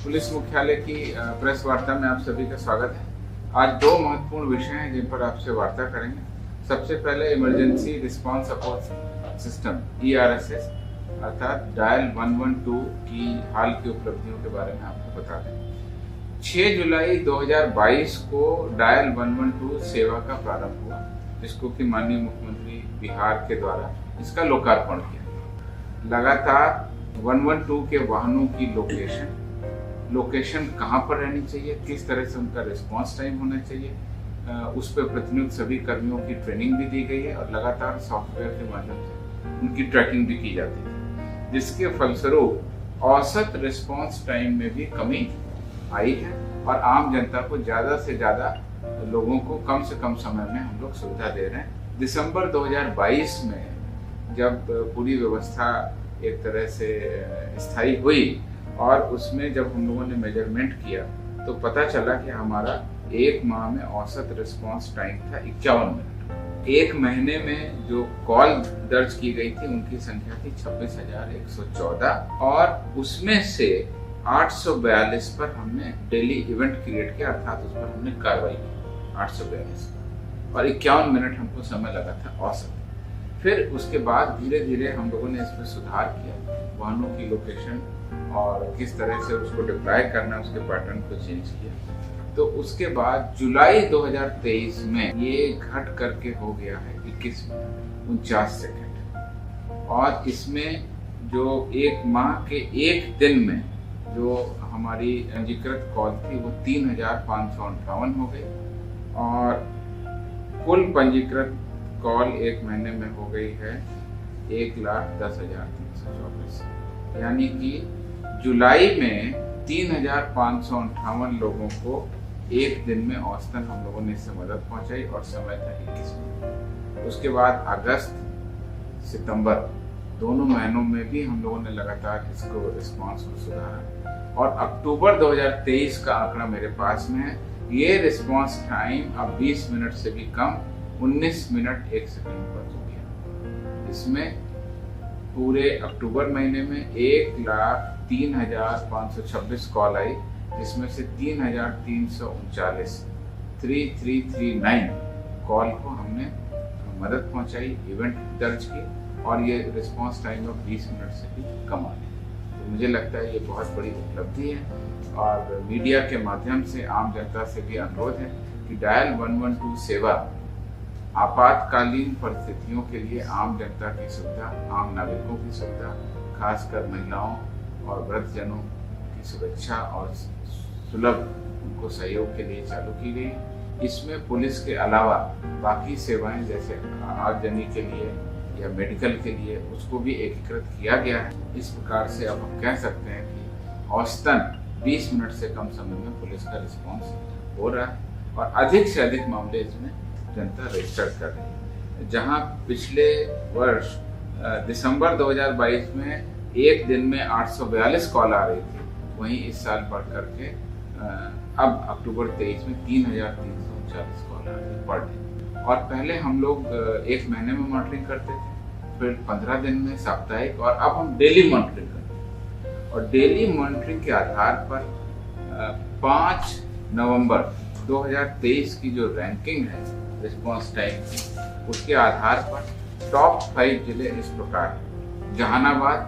Police मुख्यालय की press वार्ता में आप सभी का स्वागत है। आज दो महत्वपूर्ण विषय हैं जिन पर आपसे वार्ता करेंगे। सबसे पहले emergency response support system ERSS अर्थात डायल 112 की हाल की उपलब्धियों के बारे में आपको बता दें। 6 जुलाई 2022 को डायल 112 सेवा का प्रारंभ हुआ, जिसको कि माननीय मुख्यमंत्री बिहार के द्वारा इसका लोकार्पण किया। लगातार 112 के वाहनों की लोकेशन कहाँ पर रहनी चाहिए, किस तरह से उनका रिस्पांस टाइम होना चाहिए, उस पर प्रतिनियुक्त सभी कर्मियों की ट्रेनिंग भी दी गई है और लगातार सॉफ्टवेयर के माध्यम से उनकी ट्रैकिंग भी की जाती है, जिसके फलस्वरूप औसत रिस्पांस टाइम में भी कमी आई है और आम जनता को ज़्यादा से ज़्यादा लोगों को कम से कम समय में हम लोग सुविधा दे रहे हैं। दिसंबर 2022 में जब पूरी व्यवस्था एक तरह से स्थायी हुई और उसमें जब हम लोगों ने मेजरमेंट किया तो पता चला कि हमारा एक माह में औसत रिस्पांस टाइम था 51 मिनट। एक महीने में जो कॉल दर्ज की गई थी उनकी संख्या थी 26,114 और उसमें से 842 पर हमने डेली इवेंट क्रिएट किया, अर्थात उस पर हमने कार्रवाई की 842 पर और 51 मिनट हमको समय लगा था औसत। फिर उसके बाद धीरे धीरे हम लोगों ने इसमें सुधार किया, वाहनों की लोकेशन और किस तरह से उसको डिप्लॉय करना, उसके पैटर्न को चेंज किया। तो उसके बाद जुलाई 2023 में ये घट करके हो गया है 21 मिनट 49 सेकेंड और इसमें जो एक माह के एक दिन में जो हमारी पंजीकृत कॉल थी वो 3,558 हो गई और कुल पंजीकृत कॉल एक महीने में हो गई है 1,10,324, यानी कि जुलाई में 3,558 लोगों को एक दिन में औसतन हम लोगों ने इससे मदद पहुंचाई और समय था 21 मिनट। उसके बाद अगस्त सितंबर दोनों महीनों में भी हम लोगों ने लगातार इसको रिस्पांस को सुधारा और अक्टूबर 2023 का आंकड़ा मेरे पास में है। ये रिस्पांस टाइम अब 20 मिनट से भी कम 19 मिनट 1 सेकंड पर हो गया। इसमें पूरे अक्टूबर महीने में 1,03,526 कॉल आई, जिसमें से 3,339 कॉल को हमने मदद पहुंचाई, इवेंट दर्ज की और ये रिस्पांस टाइम ऑफ 20 मिनट से भी कम आ गया। तो मुझे लगता है ये बहुत बड़ी उपलब्धि है और मीडिया के माध्यम से आम जनता से भी अनुरोध है कि डायल 112 सेवा आपातकालीन परिस्थितियों के लिए आम जनता की सुविधा, आम नागरिकों की सुविधा, खासकर महिलाओं और वृद्धजनों की सुरक्षा और सुलभ उनको सहयोग के लिए चालू की गई। इसमें पुलिस के अलावा बाकी सेवाएं जैसे आगजनी के लिए या मेडिकल के लिए उसको भी एकीकृत किया गया है। इस प्रकार से अब हम कह सकते हैं कि औसतन 20 मिनट से कम समय में पुलिस का रिस्पॉन्स हो रहा है और अधिक से अधिक मामले इसमें जनता रजिस्टर कर रही है। जहां पिछले वर्ष दिसंबर 2022 में एक दिन में 842 कॉल आ रही थी, वहीं इस साल बढ़ करके अब अक्टूबर 23 में 3,339 कॉल आ रही पर डे। और पहले हम लोग एक महीने में मॉनिटरिंग करते थे, फिर 15 दिन में, साप्ताहिक, और अब हम डेली मॉनिटरिंग करते हैं। और डेली मॉनिटरिंग के आधार पर 5 नवंबर 2023 की जो रैंकिंग है रिस्पांस टाइम की, उसके आधार पर टॉप 5 जिले इस प्रकार हैं। जहानाबाद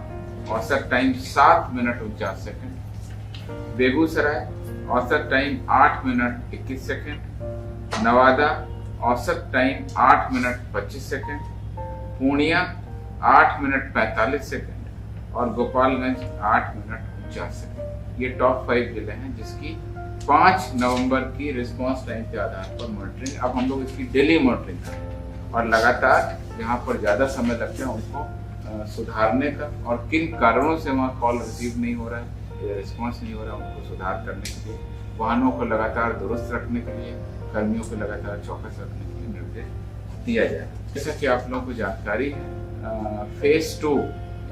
औसत टाइम 7 मिनट 49 सेकंड, बेगूसराय औसत टाइम 8 मिनट 21 सेकंड, नवादा औसत time 8 minute 25 second, Purnia 8 minute 45 second और गोपालगंज 8 मिनट 49 सेकंड। ये टॉप 5 जिले हैं जिसकी 5 नवंबर की रिस्पांस टाइम के आधार पर मॉनिटरिंग, अब हम लोग इसकी डेली मॉनिटरिंग करें और लगातार जहां पर ज़्यादा समय लगता है उनको सुधारने का और किन कारणों से वहाँ कॉल रिसीव नहीं हो रहा है, रिस्पांस नहीं हो रहा है, उनको सुधार करने के लिए, वाहनों को लगातार दुरुस्त रखने के लिए, कर्मियों को लगातार चौकस रखने के लिए निर्देश दिया जाए। जैसा कि आप लोगों को जानकारी है, फेज 2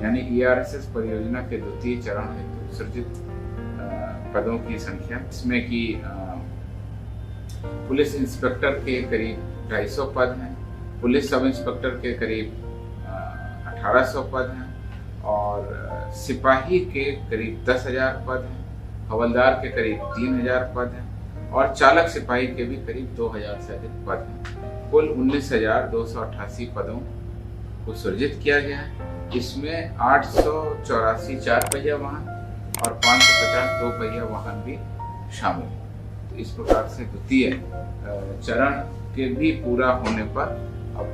यानी ERSS परियोजना के द्वितीय चरण हेतु सृजित पदों की संख्या, इसमें कि पुलिस इंस्पेक्टर के करीब 250 पद हैं, पुलिस सब इंस्पेक्टर के करीब 1800 पद हैं और सिपाही के करीब 10,000 पद हैं हवलदार के करीब 3000 पद हैं और चालक सिपाही के भी करीब 2000 से अधिक पद हैं। कुल 19,288 पदों को सृजित किया गया है। इसमें 884 4 पहिया वाहन और 550 2 पहिया वाहन भी शामिल हैं। तो इस प्रकार से द्वितीय चरण के भी पूरा होने पर अब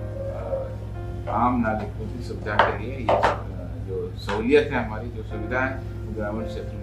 आम नागरिकों की सुविधा के लिए ये जो सहूलियत है, हमारी जो सुविधा है, ग्रामीण क्षेत्र